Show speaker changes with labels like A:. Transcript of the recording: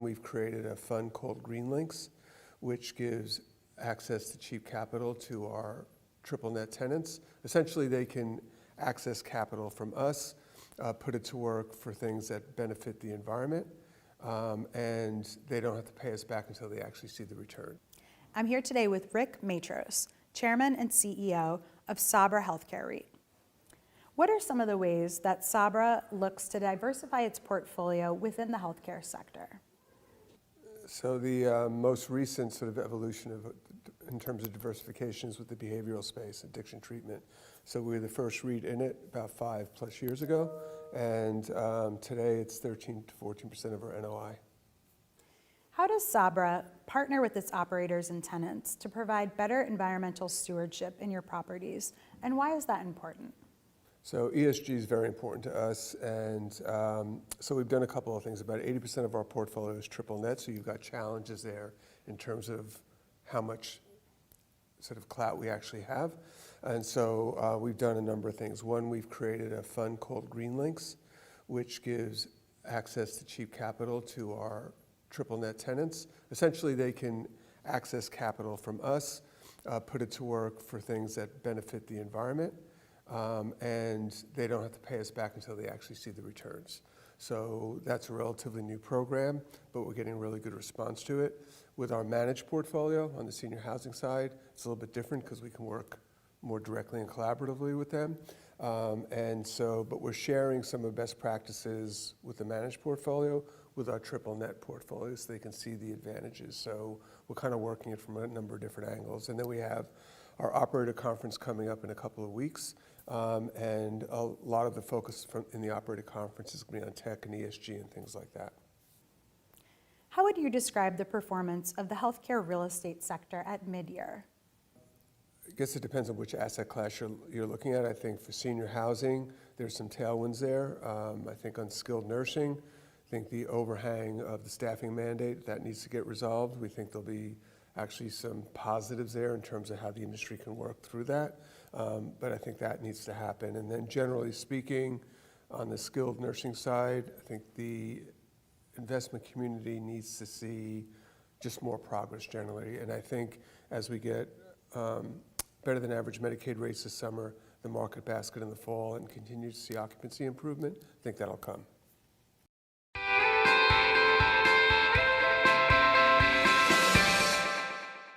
A: We've created a fund called Green Links, which gives access to cheap capital to our triple net tenants. Essentially, they can access capital from us, put it to work for things that benefit the environment, and they don't have to pay us back until they actually see the return.
B: I'm here today with Rick Matros, Chairman and CEO of Sabra Healthcare REIT. What are some of the ways that Sabra looks to diversify its portfolio within the healthcare sector?
A: So the most recent sort of evolution in terms of diversification is with the behavioral space, addiction treatment. So we were the first REIT in it about 5+ years ago, and today it's 13 to 14% of our NOI.
B: How does Sabra partner with its operators and tenants to provide better environmental stewardship in your properties, and why is that important?
A: So ESG is very important to us, and so we've done a couple of things. About 80% of our portfolio is triple net, so you've got challenges there in terms of how much sort of clout we actually have. And so we've done a number of things. One, we've created a fund called Green Links, which gives access to cheap capital to our triple net tenants. Essentially, they can access capital from us, put it to work for things that benefit the environment, and they don't have to pay us back until they actually see the returns. So that's a relatively new program, but we're getting a really good response to it. With our managed portfolio on the senior housing side, it's a little bit different because we can work more directly and collaboratively with them. But we're sharing some of the best practices with the managed portfolio with our triple net portfolio so they can see the advantages. So we're kind of working it from a number of different angles. And then we have our operator conference coming up in a couple of weeks. And a lot of the focus in the operator conference is going to be on tech and ESG and things like that.
B: How would you describe the performance of the healthcare real estate sector at mid-year?
A: I guess it depends on which asset class you're looking at. I think for senior housing, there's some tailwinds there. I think on skilled nursing, I think the overhang of the staffing mandate, that needs to get resolved. We think there'll be actually some positives there in terms of how the industry can work through that. But I think that needs to happen. And then generally speaking, on the skilled nursing side, I think the investment community needs to see just more progress generally. And I think as we get better than average Medicaid rates this summer, the market basket in the fall, and continue to see occupancy improvement, I think that'll come.